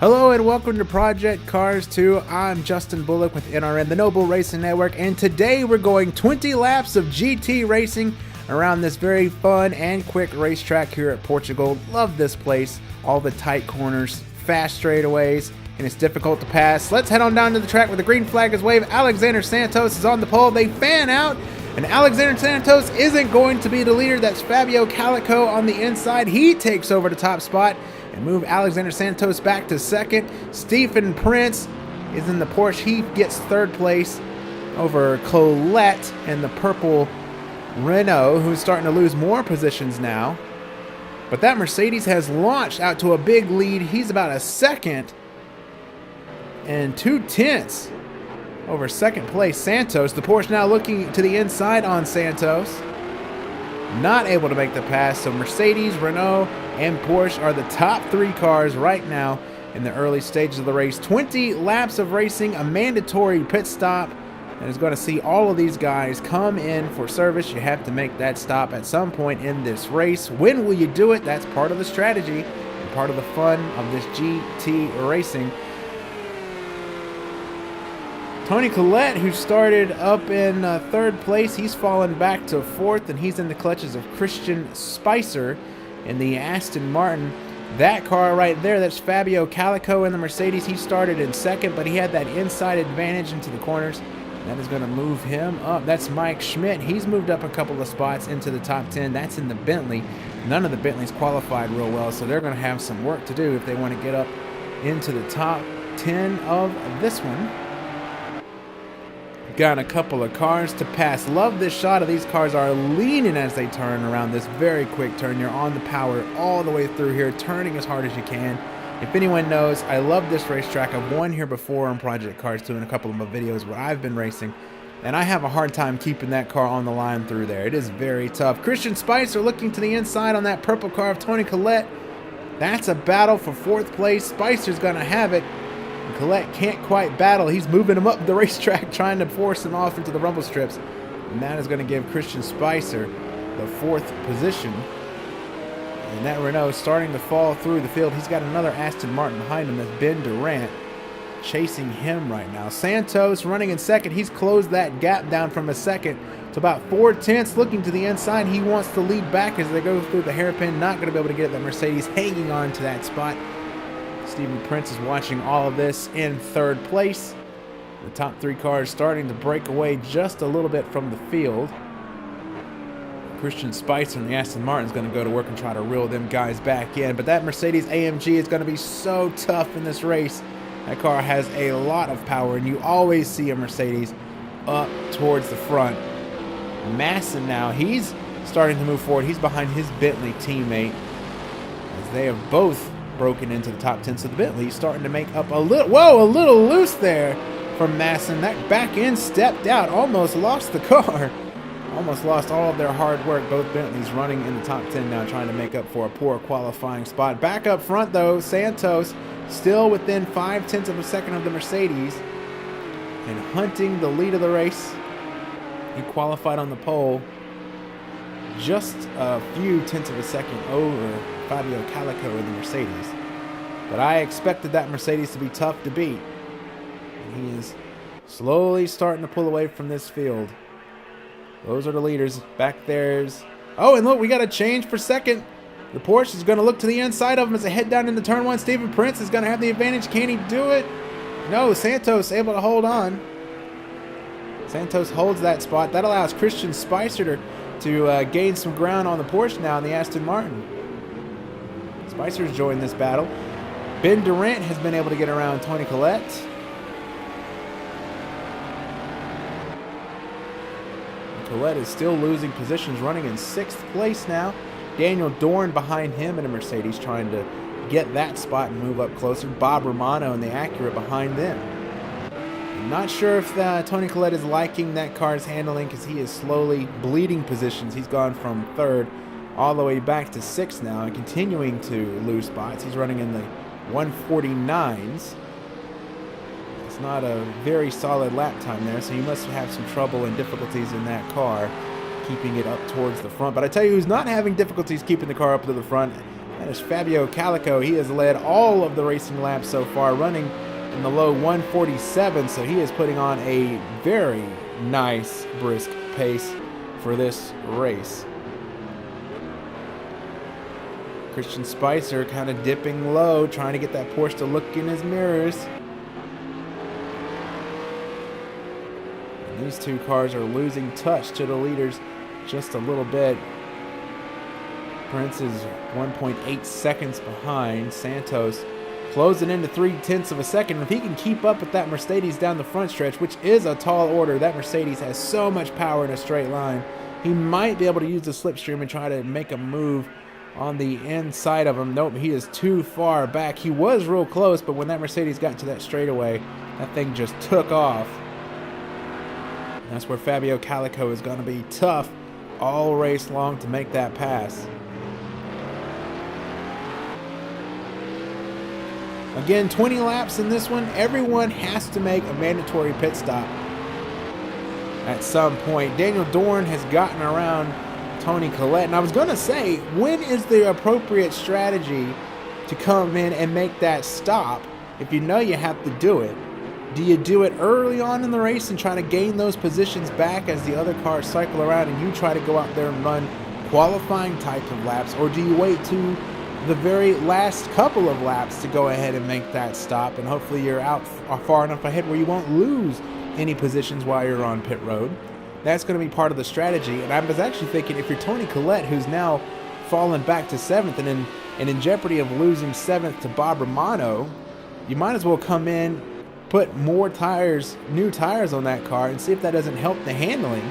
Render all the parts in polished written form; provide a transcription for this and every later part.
Hello and welcome to Project Cars 2. I'm Justin Bullock with NRN, the Noble Racing Network, and today we're going 20 laps of GT racing around this very fun and quick racetrack here at Portugal. Love this place, all the tight corners, fast straightaways, and it's difficult to pass. Let's head on down to the track where the green flag is waved. Alexander Santos is on the pole. They fan out, and Alexander Santos isn't going to be the leader. That's Fabio Calico on the inside. He takes over the top spot and move Alexander Santos back to second. Stephen Prince is in the Porsche. He gets third place over Colette and the purple Renault, who's starting to lose more positions now. But that Mercedes has launched out to a big lead. He's about a second and 2/10 over second place Santos. The Porsche now looking to the inside on Santos. Not able to make the pass, so Mercedes, Renault, and Porsche are the top three cars right now in the early stages of the race. 20 laps of racing, a mandatory pit stop, and is going to see all of these guys come in for service. You have to make that stop at some point in this race. When will you do it? That's part of the strategy and part of the fun of this GT racing. Tony Collette, who started up in third place, he's fallen back to fourth, and he's in the clutches of Christian Spicer in the Aston Martin. That car right there, that's Fabio Calico in the Mercedes. He started in second, but he had that inside advantage into the corners. That is going to move him up. That's Mike Schmidt. He's moved up a couple of spots into the top 10. That's in the Bentley. None of the Bentleys qualified real well, so they're going to have some work to do if they want to get up into the top 10 of this one. Got a couple of cars to pass. Love this shot of these cars are leaning as they turn around this very quick turn. You're on the power all the way through here, turning as hard as you can. If anyone knows, I love this racetrack. I've won here before on Project Cars 2 in a couple of my videos where I've been racing, and I have a hard time keeping that car on the line through there. It is very tough. Christian Spicer looking to the inside on that purple car of Tony Collette. That's a battle for fourth place. Spicer's going to have it. And Collette can't quite battle. He's moving him up the racetrack, trying to force him off into the rumble strips. And that is going to give Christian Spicer the fourth position. And that Renault starting to fall through the field. He's got another Aston Martin behind him. That's Ben Durant chasing him right now. Santos running in second. He's closed that gap down from a second to about 4/10. Looking to the inside. He wants to lead back as they go through the hairpin. Not going to be able to get that Mercedes hanging on to that spot. Stephen Prince is watching all of this in third place. The top three cars starting to break away just a little bit from the field. Christian Spicer and the Aston Martin is going to go to work and try to reel them guys back in. But that Mercedes AMG is going to be so tough in this race. That car has a lot of power, and you always see a Mercedes up towards the front. Masson now, he's starting to move forward. He's behind his Bentley teammate as they have both broken into the top 10. So the Bentley's starting to make up a little, whoa, a little loose there from Masson. That back end stepped out, almost lost the car. Almost lost all of their hard work. Both Bentleys running in the top 10 now, trying to make up for a poor qualifying spot. Back up front though, Santos still within 0.5 of a second of the Mercedes and hunting the lead of the race. He qualified on the pole just a few tenths of a second over Fabio Calico in the Mercedes. But I expected that Mercedes to be tough to beat. And he is slowly starting to pull away from this field. Those are the leaders. Back there's... Oh, and look, we got a change for second. The Porsche is going to look to the inside of him as they head down into turn one. Stephen Prince is going to have the advantage. Can he do it? No, Santos able to hold on. Santos holds that spot. That allows Christian Spicer to gain some ground on the Porsche now in the Aston Martin. Spicer's joined this battle. Ben Durant has been able to get around Tony Collette. Collette is still losing positions, running in 6th place now. Daniel Dorn behind him in a Mercedes, trying to get that spot and move up closer. Bob Romano in the Acura behind them. I'm not sure if Tony Collette is liking that car's handling, because he is slowly bleeding positions. He's gone from 3rd all the way back to 6th now and continuing to lose spots. He's running in the 149s. It's not a very solid lap time there, so he must have some trouble and difficulties in that car keeping it up towards the front. But I tell you who's not having difficulties keeping the car up to the front That is Fabio Calico. He has led all of the racing laps so far, running in the low 147, so he is putting on a very nice, brisk pace for this race. Christian Spicer kind of dipping low, trying to get that Porsche to look in his mirrors. And these two cars are losing touch to the leaders just a little bit. Prince is 1.8 seconds behind. Santos closing into 0.3 of a second. If he can keep up with that Mercedes down the front stretch, which is a tall order, that Mercedes has so much power in a straight line, he might be able to use the slipstream and try to make a move on the inside of him. Nope, he is too far back. He was real close, but when that Mercedes got to that straightaway, that thing just took off. And that's where Fabio Calico is going to be tough all race long to make that pass. Again, 20 laps in this one. Everyone has to make a mandatory pit stop at some point. Daniel Dorn has gotten around Tony Collette. And I was going to say, when is the appropriate strategy to come in and make that stop if you know you have to do it? Do you do it early on in the race and try to gain those positions back as the other cars cycle around and you try to go out there and run qualifying types of laps? Or do you wait to the very last couple of laps to go ahead and make that stop, and hopefully you're out far enough ahead where you won't lose any positions while you're on pit road? That's going to be part of the strategy. And I was actually thinking, if you're Tony Collette, who's now fallen back to 7th and in jeopardy of losing 7th to Bob Romano, you might as well come in, put more tires, new tires on that car, and see if that doesn't help the handling,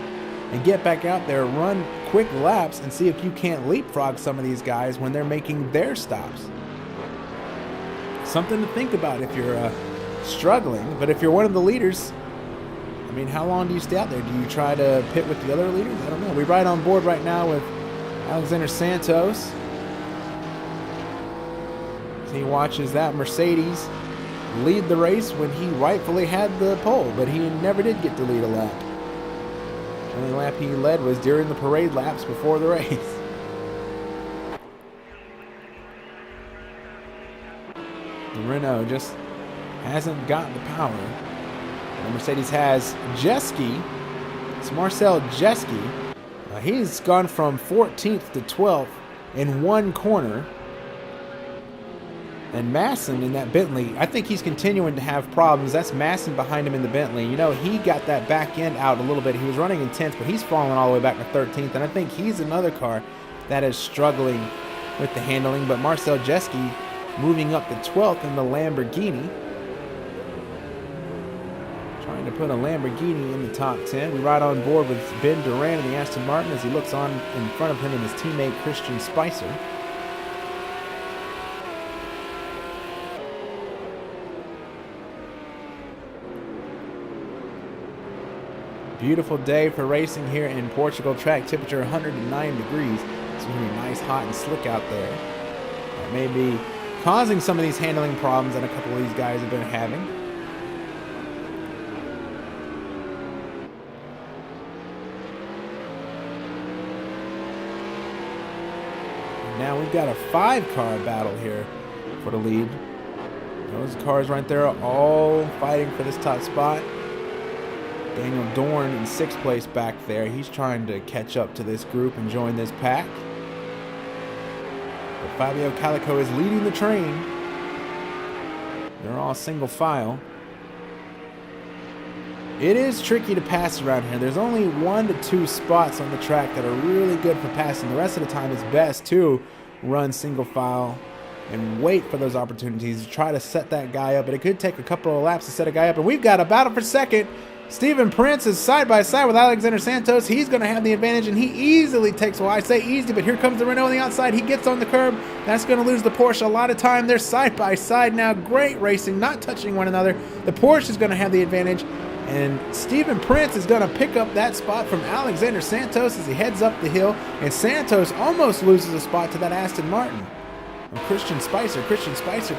and get back out there, run quick laps, and see if you can't leapfrog some of these guys when they're making their stops. Something to think about if you're struggling. But if you're one of the leaders, I mean, how long do you stay out there? Do you try to pit with the other leaders? I don't know. We ride on board right now with Alexander Santos. He watches that Mercedes lead the race when he rightfully had the pole, but he never did get to lead a lap. The only lap he led was during the parade laps before the race. The Renault just hasn't gotten the power. The Mercedes has Jeske. It's Marcel Jeske. He's gone from 14th to 12th in one corner. And Masson in that Bentley, I think he's continuing to have problems. That's Masson behind him in the Bentley. You know, he got that back end out a little bit. He was running in 10th, but he's fallen all the way back to 13th. And I think he's another car that is struggling with the handling. But Marcel Jeske moving up to 12th in the Lamborghini. Trying to put a Lamborghini in the top 10. We ride on board with Ben Duran in the Aston Martin as he looks on in front of him and his teammate Christian Spicer. Beautiful day for racing here in Portugal. Track temperature 109 degrees. It's going to be nice, hot, and slick out there. That may be causing some of these handling problems that a couple of these guys have been having. And now we've got a 5-car battle here for the lead. Those cars right there are all fighting for this top spot. Daniel Dorn in 6th place back there. He's trying to catch up to this group and join this pack. But Fabio Calico is leading the train. They're all single file. It is tricky to pass around here. There's only 1 to 2 spots on the track that are really good for passing. The rest of the time it's best to run single file and wait for those opportunities to try to set that guy up. But it could take a couple of laps to set a guy up. And we've got a battle for second. Stephen Prince is side by side with Alexander Santos. He's going to have the advantage, and he easily takes, well, I say easy, but here comes the Renault on the outside. He gets on the curb. That's going to lose the Porsche a lot of time. They're side by side now. Great racing, not touching one another. The Porsche is going to have the advantage, and Stephen Prince is going to pick up that spot from Alexander Santos as he heads up the hill, and Santos almost loses a spot to that Aston Martin. And Christian Spicer could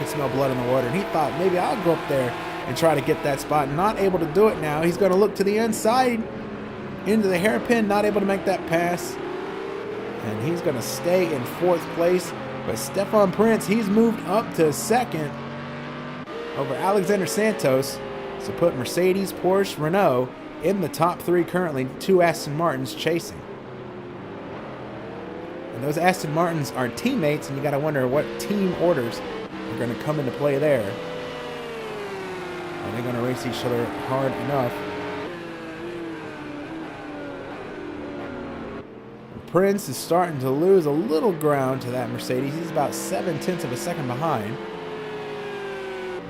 smell blood in the water, and he thought, maybe I'll go up there and try to get that spot. Not able to do it now. He's going to look to the inside into the hairpin, not able to make that pass. And he's going to stay in 4th place. But Stefan Prince, he's moved up to second over Alexander Santos. So put Mercedes, Porsche, Renault in the top three currently, 2 Aston Martins chasing. And those Aston Martins are teammates, and you got to wonder what team orders are going to come into play there. Are they going to race each other hard enough? Prince is starting to lose a little ground to that Mercedes. He's about 0.7 of a second behind.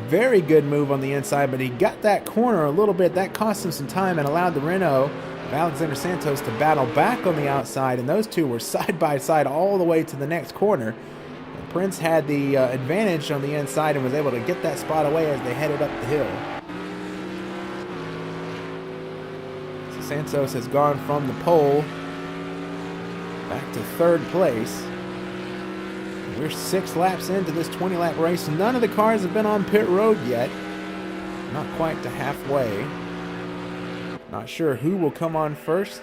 Very good move on the inside, but he got that corner a little bit. That cost him some time and allowed the Renault of Alexander Santos to battle back on the outside, and those two were side by side all the way to the next corner. And Prince had the advantage on the inside and was able to get that spot away as they headed up the hill. So Santos has gone from the pole back to third place. We're 6 laps into this 20-lap race. None of the cars have been on pit road yet. Not quite to halfway. Not sure who will come on first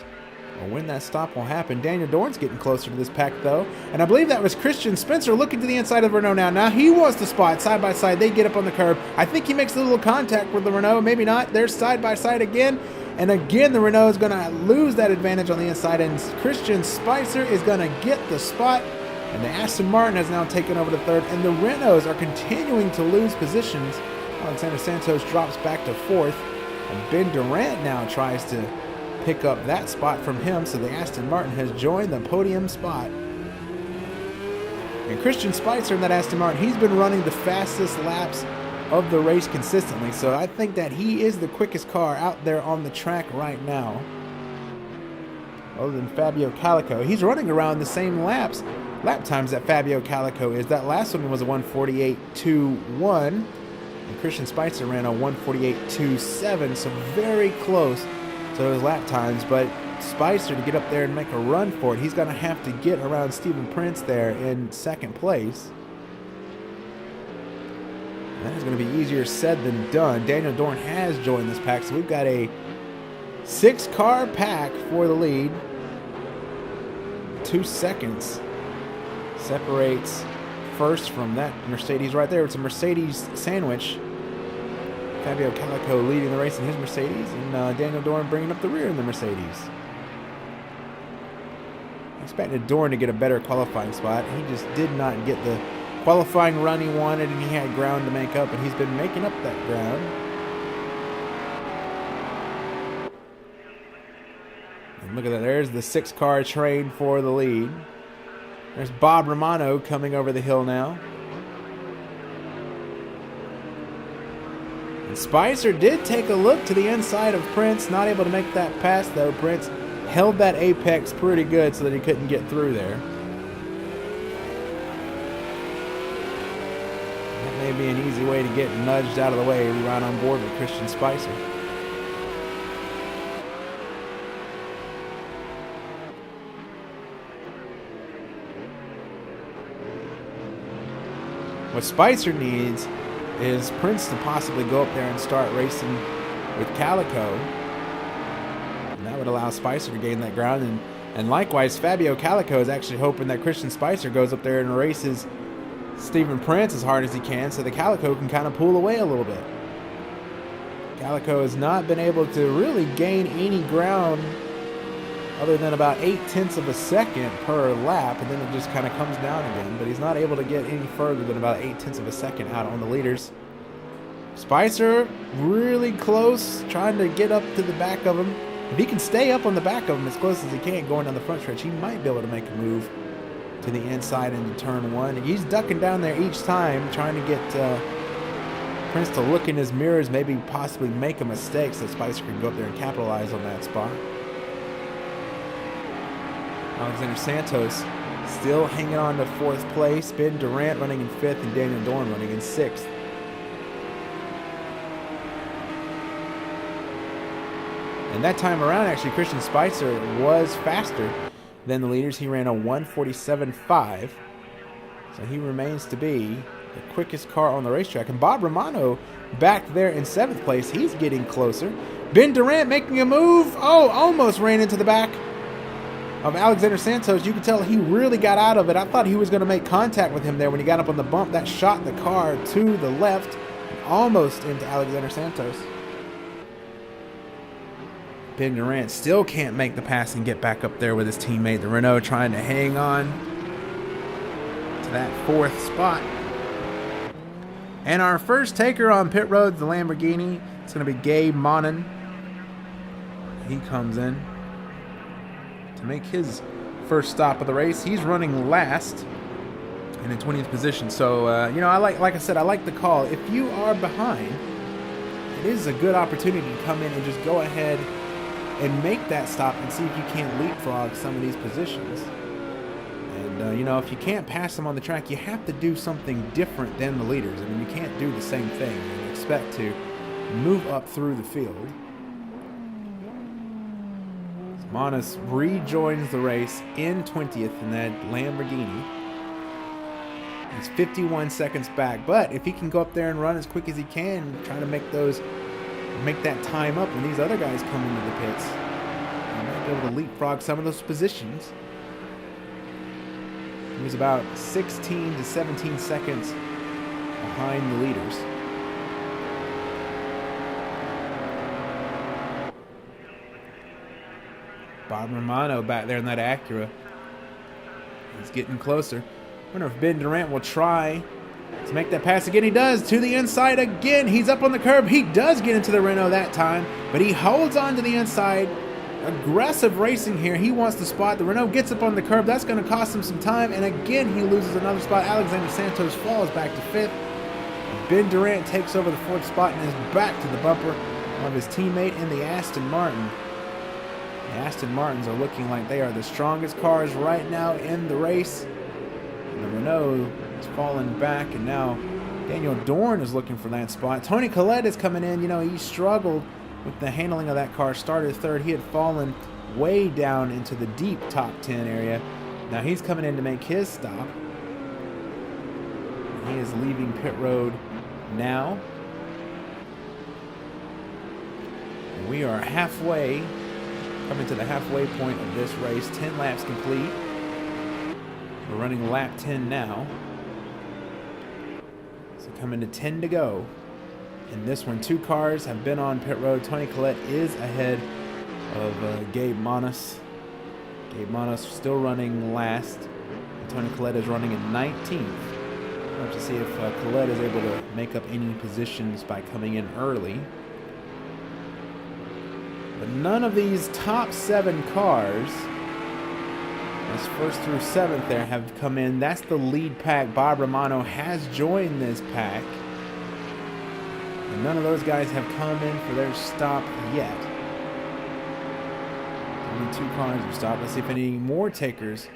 or when that stop will happen. Daniel Dorn's getting closer to this pack, though. And I believe that was Christian Spencer looking to the inside of the Renault now. Now he wants the spot side by side. They get up on the curb. I think he makes a little contact with the Renault. Maybe not. They're side by side again. And again, the Renault is going to lose that advantage on the inside. And Christian Spicer is going to get the spot. And the Aston Martin has now taken over to third. And the Renaults are continuing to lose positions. Alexander Santos drops back to fourth. And Ben Durant now tries to pick up that spot from him. So the Aston Martin has joined the podium spot. And Christian Spicer in that Aston Martin, he's been running the fastest laps of the race consistently. So I think that he is the quickest car out there on the track right now. Other than Fabio Calico. He's running around the same lap times that Fabio Calico is. That last one was a 1:48.21. And Christian Spicer ran a 1:48.27. So very close to those lap times. But Spicer, to get up there and make a run for it, he's going to have to get around Stephen Prince there in second place. That is going to be easier said than done. Daniel Dorn has joined this pack, so we've got a 6-car pack for the lead. 2 seconds separates first from that Mercedes right there. It's a Mercedes sandwich. Fabio Calico leading the race in his Mercedes, and Daniel Dorn bringing up the rear in the Mercedes. I expected Dorn to get a better qualifying spot. He just did not get the qualifying run he wanted, and he had ground to make up, and he's been making up that ground. And look at that. There's the 6-car train for the lead. There's Bob Romano coming over the hill now. And Spicer did take a look to the inside of Prince. Not able to make that pass, though. Prince held that apex pretty good so that he couldn't get through there. May be an easy way to get nudged out of the way right on board with Christian Spicer. What Spicer needs is Prince to possibly go up there and start racing with Calico. And that would allow Spicer to gain that ground. And likewise, Fabio Calico is actually hoping that Christian Spicer goes up there and races Stephen Prince as hard as he can, so the Calico can kind of pull away a little bit. Calico has not been able to really gain any ground other than about 0.8 of a second per lap, and then it just kind of comes down again. But he's not able to get any further than about 0.8 of a second out on the leaders. Spicer really close, trying to get up to the back of him. If he can stay up on the back of him as close as he can going down the front stretch, he might be able to make a move to the inside into turn 1. And he's ducking down there each time, trying to get Prince to look in his mirrors, maybe possibly make a mistake so Spicer can go up there and capitalize on that spot. Alexander Santos still hanging on to 4th place. Ben Durant running in 5th and Daniel Dorn running in 6th. And that time around, actually, Christian Spicer was faster than the leaders. He ran a 1:47.5. So he remains to be the quickest car on the racetrack. And Bob Romano back there in 7th place. He's getting closer. Ben Durant making a move. Oh, almost ran into the back of Alexander Santos. You can tell he really got out of it. I thought he was going to make contact with him there when he got up on the bump. That shot the car to the left, almost into Alexander Santos. Ben Durant still can't make the pass and get back up there with his teammate. The Renault trying to hang on to that 4th spot. And our first taker on pit road, the Lamborghini, it's going to be Gabe Monin. He comes in to make his first stop of the race. He's running last in the 20th position. So, you know, like I said, I like the call. If you are behind, it is a good opportunity to come in and just go ahead and make that stop and see if you can't leapfrog some of these positions. And, you know, if you can't pass them on the track, you have to do something different than the leaders. I mean, you can't do the same thing and expect to move up through the field. Manas rejoins the race in 20th in that Lamborghini. He's 51 seconds back, but if he can go up there and run as quick as he can, try to make that time up when these other guys come into the pits, he might be able to leapfrog some of those positions. He was about 16 to 17 seconds behind the leaders. Bob Romano back there in that Acura. He's getting closer. I wonder if Ben Durant will try to make that pass again. He does, to the inside again. He's up on the curb. He does get into the Renault that time, but he holds on to the inside. Aggressive racing here. He wants the spot. The Renault gets up on the curb. That's going to cost him some time, and again he loses another spot. Alexander Santos falls back to 5th. Ben Durant takes over the 4th spot and is back to the bumper of his teammate in the Aston Martin. The Aston Martins are looking like they are the strongest cars right now in the race. And the Renault is falling back, and now Daniel Dorn is looking for that spot. Tony Collette is coming in. You know, he struggled with the handling of that car. Started 3rd. He had fallen way down into the deep top 10 area. Now he's coming in to make his stop. He is leaving pit road now. And we are halfway, coming to the halfway point of this race. 10 laps complete. We're running lap 10 now. So coming to 10 to go. In this one, 2 cars have been on pit road. Tony Collette is ahead of Gabe Manas. Gabe Manas still running last. And Tony Collette is running in 19th. We'll have to see if Collette is able to make up any positions by coming in early. But none of these top 7 cars, as 1st through 7th there, have come in. That's the lead pack. Bob Romano has joined this pack. And none of those guys have come in for their stop yet. Only 2 cars have stopped. Let's see if any more takers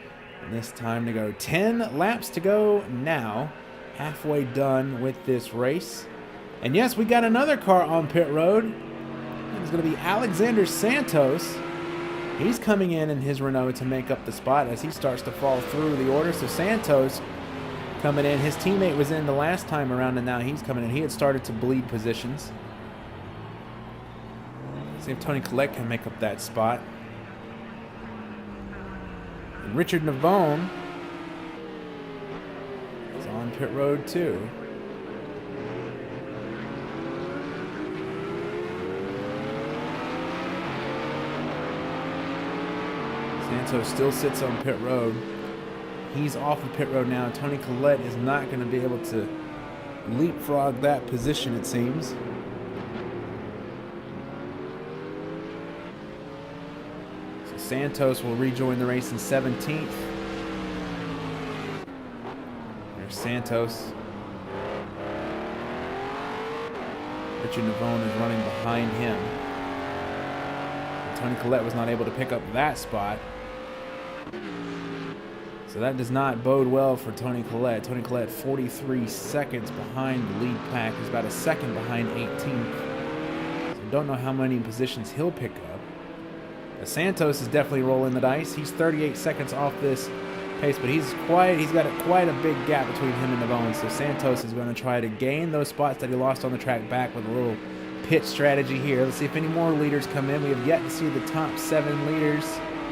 this time to go. 10 laps to go now. Halfway done with this race. And yes, we got another car on pit road. It's going to be Alexander Santos. He's coming in his Renault to make up the spot as he starts to fall through the order. So Santos coming in. His teammate was in the last time around, and now he's coming in. He had started to bleed positions. See if Tony Collette can make up that spot. And Richard Navone is on pit road too. Santos still sits on pit road. He's off of pit road now. Tony Collette is not going to be able to leapfrog that position, it seems. So Santos will rejoin the race in 17th. There's Santos. Richard Navone is running behind him. And Tony Collette was not able to pick up that spot. So that does not bode well for Tony Collette. Tony Collette 43 seconds behind the lead pack. He's about a second behind 18th. So don't know how many positions he'll pick up. But Santos is definitely rolling the dice. He's 38 seconds off this pace, but he's got quite a big gap between him and Navone. So Santos is going to try to gain those spots that he lost on the track back with a little pit strategy here. Let's see if any more leaders come in. We have yet to see the top 7 leaders.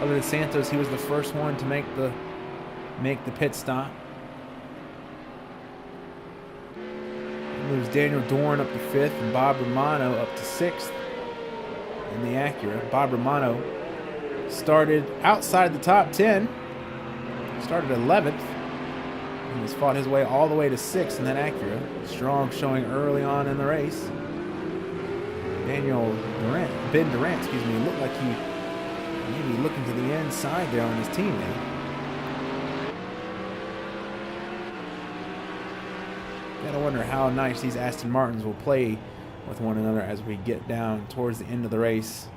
Other than Santos, he was the first one to make the pit stop. Moves Daniel Dorn up to 5th and Bob Romano up to 6th in the Acura. Bob Romano started outside the top 10, started 11th, and has fought his way all the way to 6th in that Acura. Strong showing early on in the race. Ben Durant, excuse me, looked like he maybe looking to the inside there on his teammate. Gotta wonder how nice these Aston Martins will play with one another as we get down towards the end of the race.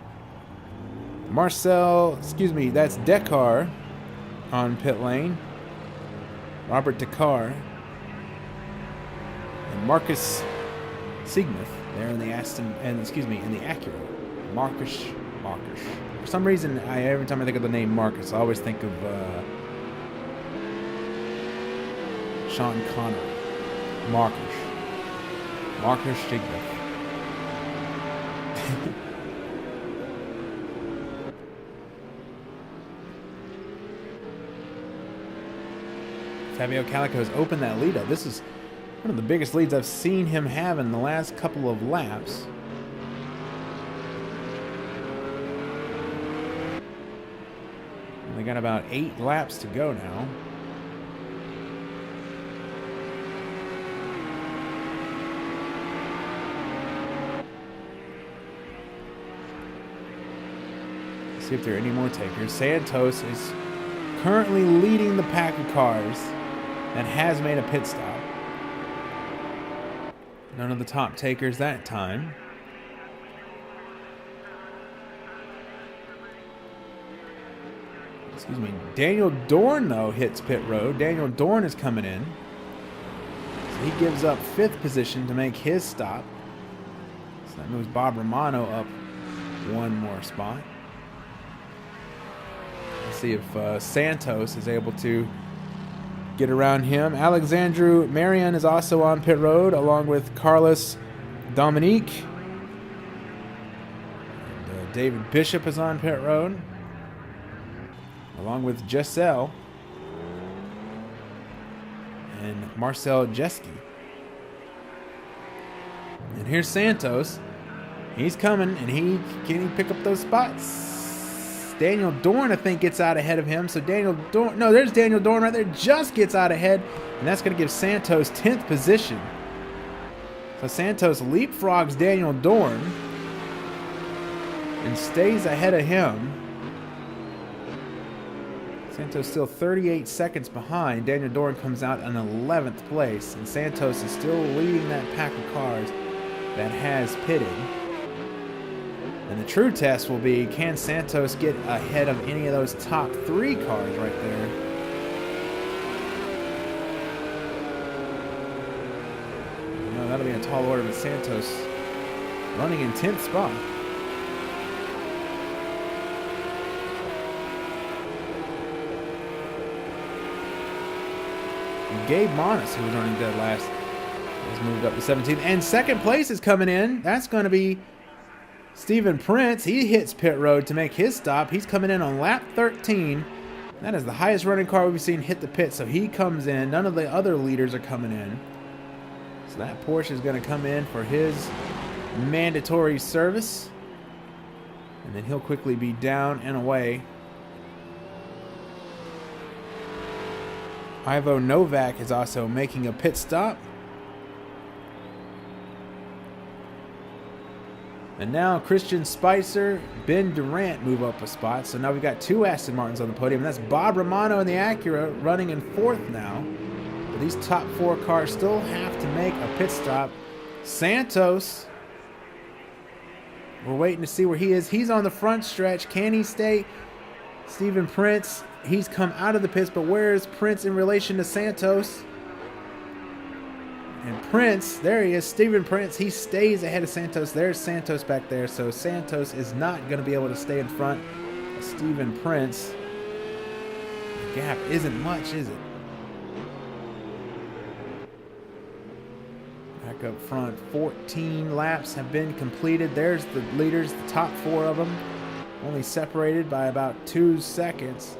That's Dekar on pit lane. Robert Dekar. And Marcus Sigmuth there in the in the Acura. Marcus. For some reason, every time I think of the name Marcus, I always think of Sean Connery. Marcus Sigmuth. Fabio Calico has opened that lead up. This is one of the biggest leads I've seen him have in the last couple of laps. They got about 8 laps to go now. Let's see if there are any more takers. Santos is currently leading the pack of cars that has made a pit stop. None of the top takers that time. Excuse me. Daniel Dorn, though, hits pit road. Daniel Dorn is coming in. So he gives up 5th position to make his stop. So that moves Bob Romano up 1 more spot. Let's see if Santos is able to get around him. Alexandru Marion is also on pit road, along with Carlos Dominique. And, David Bishop is on pit road, along with Giselle and Marcel Jeski. And here's Santos. He's coming, and can he pick up those spots? Daniel Dorn, I think, gets out ahead of him. So Daniel Dorn, no, there's Daniel Dorn right there, just gets out ahead, and that's going to give Santos 10th position. So Santos leapfrogs Daniel Dorn and stays ahead of him. Santos still 38 seconds behind. Daniel Dorn comes out in 11th place, and Santos is still leading that pack of cars that has pitted. And the true test will be, can Santos get ahead of any of those top 3 cars right there? No, that'll be a tall order with Santos running in 10th spot. And Gabe Monis, who was running dead last, has moved up to 17th. And 2nd place is coming in. That's going to be Stephen Prince. He hits pit road to make his stop. He's coming in on lap 13. That is the highest running car we've seen hit the pit, so he comes in. None of the other leaders are coming in. So that Porsche is going to come in for his mandatory service. And then he'll quickly be down and away. Ivo Novak is also making a pit stop. And now Christian Spicer, Ben Durant move up a spot. So now we've got 2 Aston Martins on the podium. And that's Bob Romano in the Acura running in 4th now. But these top 4 cars still have to make a pit stop. Santos, we're waiting to see where he is. He's on the front stretch. Can he stay? Stephen Prince, he's come out of the pits, but where is Prince in relation to Santos? And Prince, there he is, Stephen Prince, he stays ahead of Santos. There's Santos back there, so Santos is not going to be able to stay in front of Stephen Prince. The gap isn't much, is it? Back up front, 14 laps have been completed. There's the leaders, the top 4 of them. Only separated by about 2 seconds.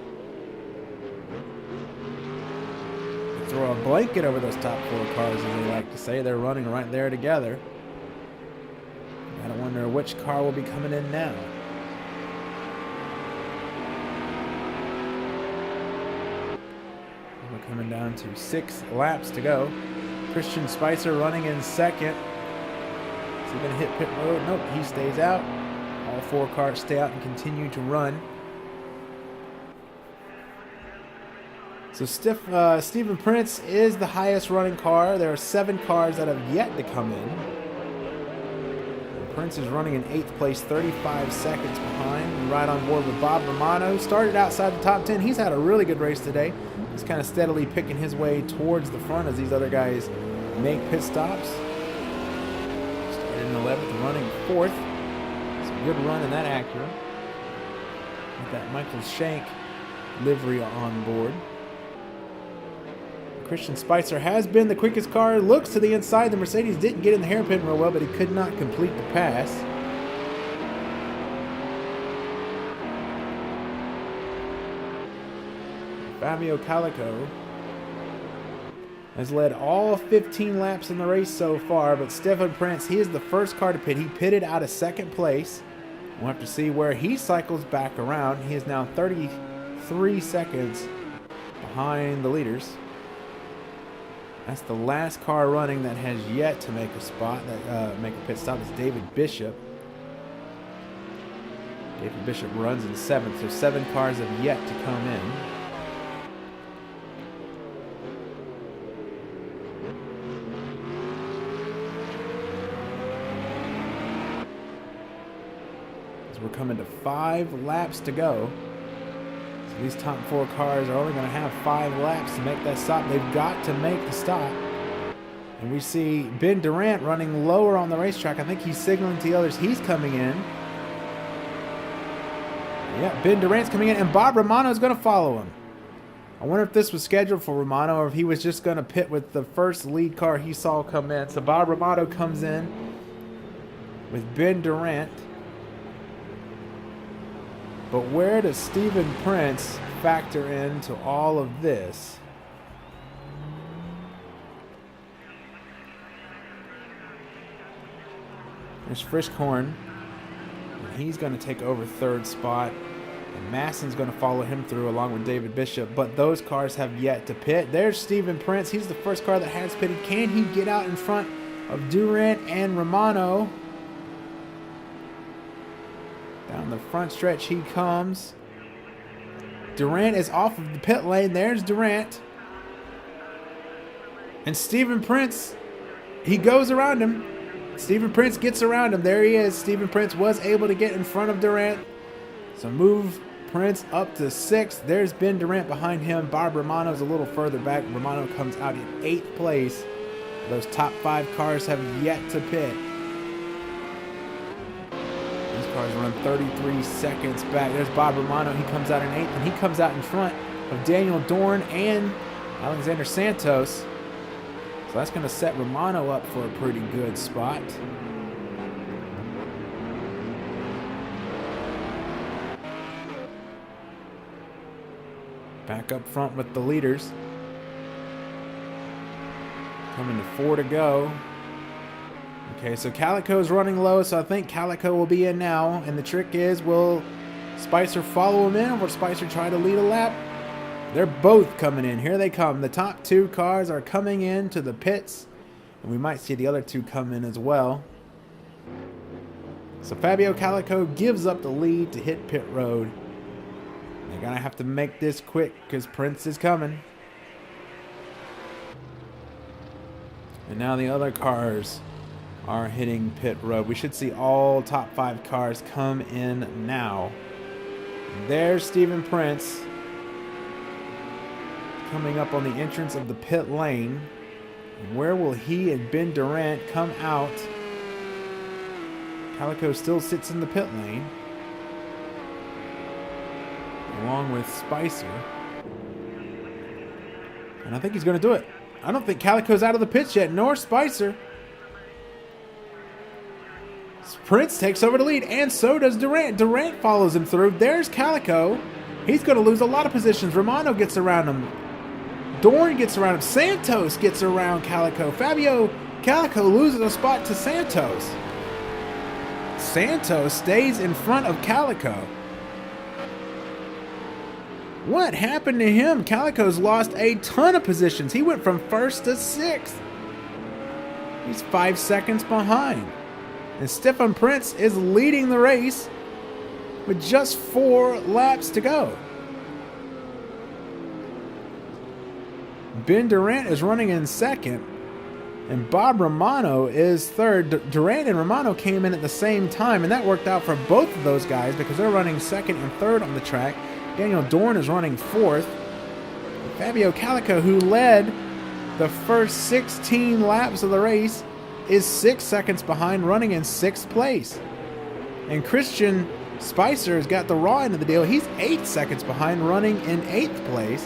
Throw a blanket over those top 4 cars, as they like to say. They're running right there together. Gotta wonder which car will be coming in now. We're coming down to 6 laps to go. Christian Spicer running in second. Is he gonna hit pit road? Nope, he stays out. All 4 cars stay out and continue to run. So Stephen Prince is the highest running car. There are 7 cars that have yet to come in. And Prince is running in 8th place, 35 seconds behind. Right on board with Bob Romano. Started outside the top 10. He's had a really good race today. He's kind of steadily picking his way towards the front as these other guys make pit stops. Started in 11th, running 4th. It's a good run in that Acura. With that Michael Shank livery on board. Christian Spicer has been the quickest car. Looks to the inside. The Mercedes didn't get in the hairpin real well, but he could not complete the pass. Fabio Calico has led all 15 laps in the race so far, but Stephen Prince, he is the first car to pit. He pitted out of 2nd place. We'll have to see where he cycles back around. He is now 33 seconds behind the leaders. That's the last car running that has yet to make a spot, make a pit stop. Is David Bishop. David Bishop runs in 7th, so 7 cars have yet to come in. As we're coming to 5 laps to go. These top 4 cars are only going to have 5 laps to make that stop. They've got to make the stop. And we see Ben Durant running lower on the racetrack. I think he's signaling to the others he's coming in. Yeah, Ben Durant's coming in, and Bob Romano is going to follow him. I wonder if this was scheduled for Romano or if he was just going to pit with the first lead car he saw come in. So Bob Romano comes in with Ben Durant. But where does Stephen Prince factor into all of this? There's Frischkorn. And he's going to take over 3rd spot. And Masson's going to follow him through along with David Bishop. But those cars have yet to pit. There's Stephen Prince. He's the first car that has pitted. Can he get out in front of Durant and Romano? Down the front stretch he comes. Durant is off of the pit lane. There's Durant. And Stephen Prince, he goes around him. Stephen Prince gets around him. There he is. Stephen Prince was able to get in front of Durant. So move Prince up to 6th. There's Ben Durant behind him. Bob Romano's a little further back. Romano comes out in 8th place. Those top 5 cars have yet to pit. Cars run 33 seconds back. There's Bob Romano. He comes out in 8th, and he comes out in front of Daniel Dorn and Alexander Santos. So that's going to set Romano up for a pretty good spot. Back up front with the leaders. Coming to 4 to go. Okay, so Calico's running low, so I think Calico will be in now. And the trick is, will Spicer follow him in, or will Spicer try to lead a lap? They're both coming in. Here they come. The top 2 cars are coming in to the pits. And we might see the other 2 come in as well. So Fabio Calico gives up the lead to hit pit road. They're going to have to make this quick because Prince is coming. And now the other cars are hitting pit road. We should see all top 5 cars come in now. There's Stephen Prince coming up on the entrance of the pit lane. And where will he and Ben Durant come out? Calico still sits in the pit lane, along with Spicer. And I think he's going to do it. I don't think Calico's out of the pits yet, nor Spicer. Prince takes over the lead, and so does Durant. Durant follows him through. There's Calico. He's going to lose a lot of positions. Romano gets around him. Dorn gets around him. Santos gets around Calico. Fabio Calico loses a spot to Santos. Santos stays in front of Calico. What happened to him? Calico's lost a ton of positions. He went from 1st to 6th. He's 5 seconds behind. And Stefan Prince is leading the race with just 4 laps to go. Ben Durant is running in 2nd, and Bob Romano is 3rd. Durant and Romano came in at the same time, and that worked out for both of those guys because they're running 2nd and 3rd on the track. Daniel Dorn is running 4th. Fabio Calico, who led the first 16 laps of the race, is 6 seconds behind, running in 6th place. And Christian Spicer has got the raw end of the deal. He's 8 seconds behind, running in 8th place.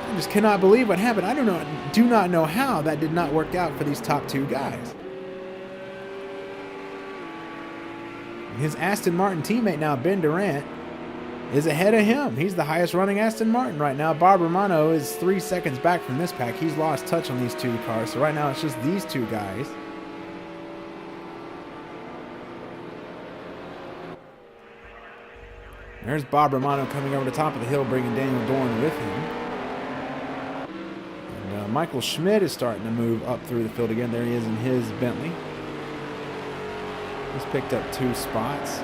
I just cannot believe what happened. I do not know how that did not work out for these top 2 guys. His Aston Martin teammate now, Ben Durant, is ahead of him. He's the highest running Aston Martin right now. Bob Romano is 3 seconds back from this pack. He's lost touch on these 2 cars. So right now it's just these 2 guys. There's Bob Romano coming over the top of the hill, bringing Daniel Dorn with him. And Michael Schmidt is starting to move up through the field again. There he is in his Bentley. He's picked up 2 spots.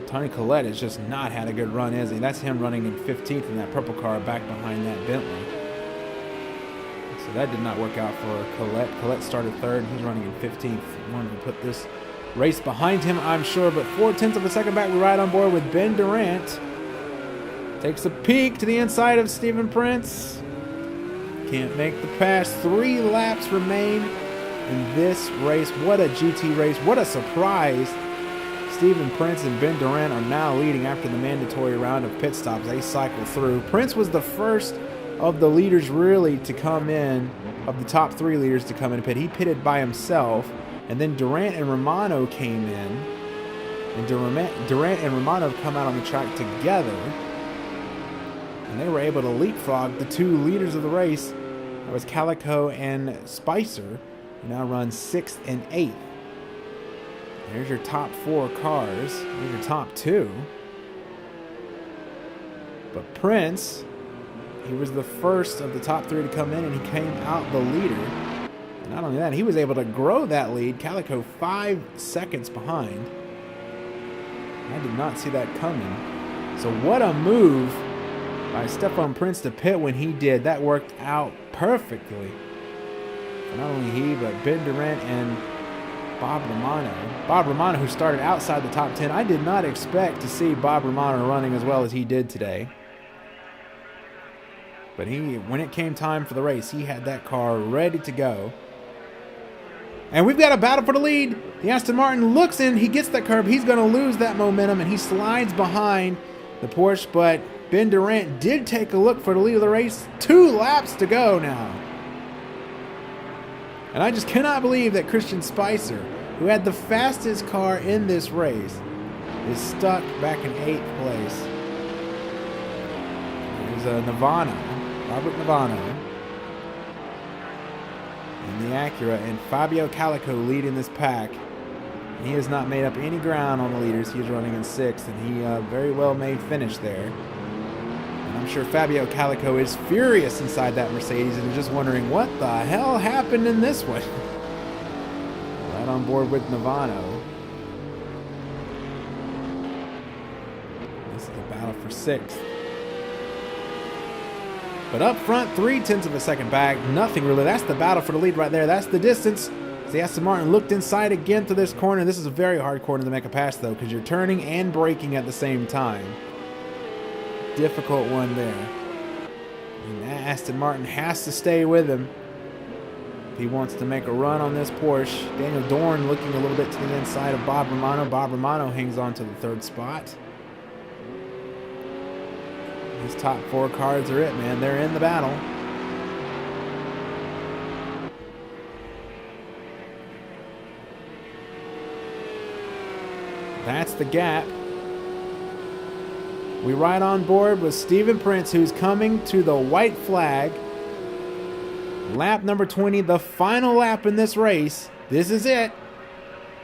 Tony Collette has just not had a good run, is he? That's him running in 15th in that purple car back behind that Bentley. So that did not work out for Collette. Collette started 3rd. He's running in 15th. Wanted to put this race behind him, I'm sure. But 0.4 of a second back, we ride on board with Ben Durant. Takes a peek to the inside of Stephen Prince. Can't make the pass. 3 laps remain in this race. What a GT race. What a surprise. Stephen Prince and Ben Durant are now leading after the mandatory round of pit stops. They cycle through. Prince was the first of the leaders really to come in, of the top 3 leaders to come in pit. He pitted by himself, and then Durant and Romano came in. And Durant and Romano have come out on the track together, and they were able to leapfrog the 2 leaders of the race. That was Calico and Spicer, who now run 6th and 8th. There's your top 4 cars. There's your top 2. But Prince, he was the first of the top 3 to come in, and he came out the leader. And not only that, he was able to grow that lead. Calico 5 seconds behind. I did not see that coming. So what a move by Stefan Prince to pit when he did. That worked out perfectly. And not only he, but Ben Durant and Bob Romano. Bob Romano, who started outside the top 10. I did not expect to see Bob Romano running as well as he did today. But when it came time for the race, he had that car ready to go. And we've got a battle for the lead. The Aston Martin looks in. He gets that curb. He's going to lose that momentum, and he slides behind the Porsche. But Ben Durant did take a look for the lead of the race. 2 laps to go now. And I just cannot believe that Christian Spicer, who had the fastest car in this race, is stuck back in 8th place. There's Robert Navano, in the Acura, and Fabio Calico leading this pack. He has not made up any ground on the leaders. He's running in 6th, and he very well may finish there. And I'm sure Fabio Calico is furious inside that Mercedes and is just wondering what the hell happened in this one. Right on board with Navano. This is a battle for 6th. But up front, 0.3 of a second back. Nothing really. That's the battle for the lead right there. That's the distance. The Aston Martin looked inside again to this corner. This is a very hard corner to make a pass, though, because you're turning and braking at the same time. Difficult one there. And Aston Martin has to stay with him if he wants to make a run on this Porsche. Daniel Dorn looking a little bit to the inside of Bob Romano. Bob Romano hangs on to the 3rd spot. These top 4 cars are it, man. They're in the battle. That's the gap. We ride on board with Steven Prince, who's coming to the white flag. Lap number 20, the final lap in this race. This is it.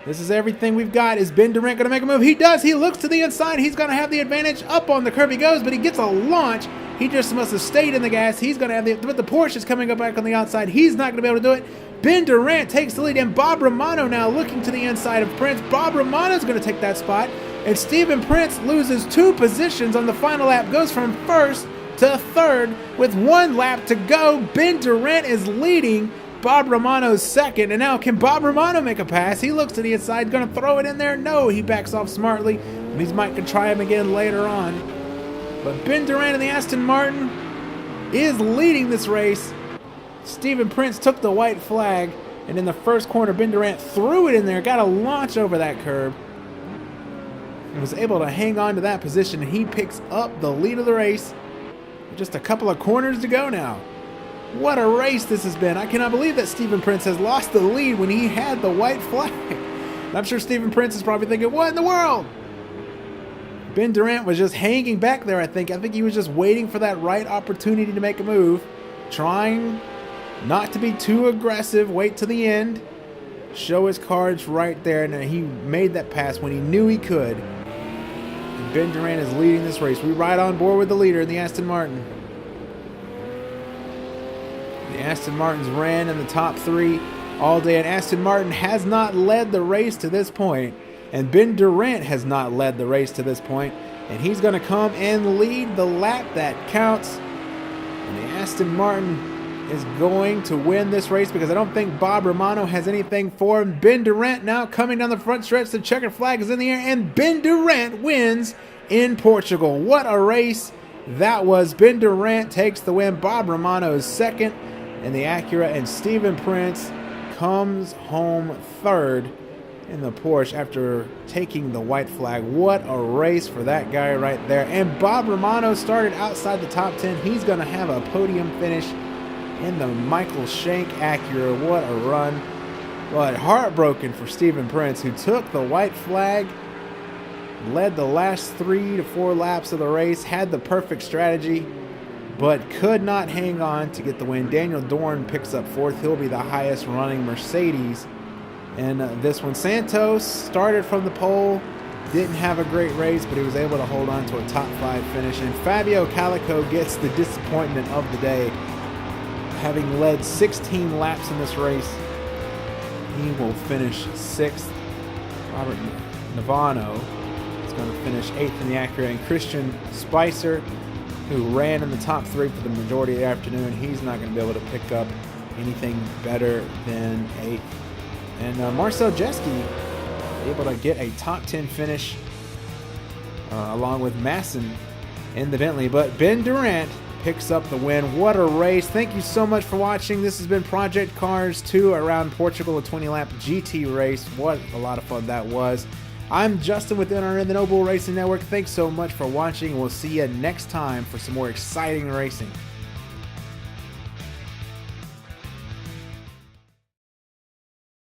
This is everything we've got. Is Ben Durant going to make a move? He does. He looks to the inside. He's going to have the advantage. Up on the curb he goes, but he gets a launch. He just must have stayed in the gas. He's going to have but the Porsche is coming up back on the outside. He's not going to be able to do it. Ben Durant takes the lead, and Bob Romano now looking to the inside of Prince. Bob Romano's going to take that spot, and Steven Prince loses 2 positions on the final lap, goes from first to third with 1 lap to go. Ben Durant is leading. Bob Romano's second, and now can Bob Romano make a pass? He looks to the inside, going to throw it in there. No, he backs off smartly. He might can try him again later on. But Ben Durant in the Aston Martin is leading this race. Steven Prince took the white flag, and in the first corner, Ben Durant threw it in there, got a launch over that curb, and was able to hang on to that position, and he picks up the lead of the race. Just a couple of corners to go now. What a race this has been. I cannot believe that Steven Prince has lost the lead when he had the white flag. And I'm sure Steven Prince is probably thinking, what in the world? Ben Durant was just hanging back there, I think. I think he was just waiting for that right opportunity to make a move. Trying not to be too aggressive, wait to the end. Show his cards right there. And he made that pass when he knew he could. And Ben Durant is leading this race. We ride on board with the leader in the Aston Martin. The Aston Martins ran in the top 3 all day, and Aston Martin has not led the race to this point, and Ben Durant has not led the race to this point, and he's going to come and lead the lap that counts. And the Aston Martin is going to win this race because I don't think Bob Romano has anything for him. Ben Durant now coming down the front stretch. The checkered flag is in the air, and Ben Durant wins in Portugal. What a race that was. Ben Durant takes the win. Bob Romano is second in the Acura, and Steven Prince comes home third in the Porsche after taking the white flag. What a race for that guy right there. And Bob Romano started outside the top 10. He's going to have a podium finish in the Michael Shank Acura. What a run. But heartbroken for Steven Prince, who took the white flag, led the last 3 to 4 laps of the race, had the perfect strategy, but could not hang on to get the win. Daniel Dorn picks up 4th. He'll be the highest running Mercedes in this one. Santos started from the pole, didn't have a great race, but he was able to hold on to a top 5 finish. And Fabio Calico gets the disappointment of the day. Having led 16 laps in this race, he will finish 6th. Robert Navano is going to finish 8th in the Acura, and Christian Spicer, who ran in the top 3 for the majority of the afternoon, he's not going to be able to pick up anything better than 8th. And Marcel Jeske able to get a top 10 finish along with Masson in the Bentley. But Ben Durant picks up the win. What a race. Thank you so much for watching. This has been Project Cars 2 around Portugal, a 20-lap GT race. What a lot of fun that was. I'm Justin with NRN, the Noble Racing Network. Thanks so much for watching. We'll see you next time for some more exciting racing.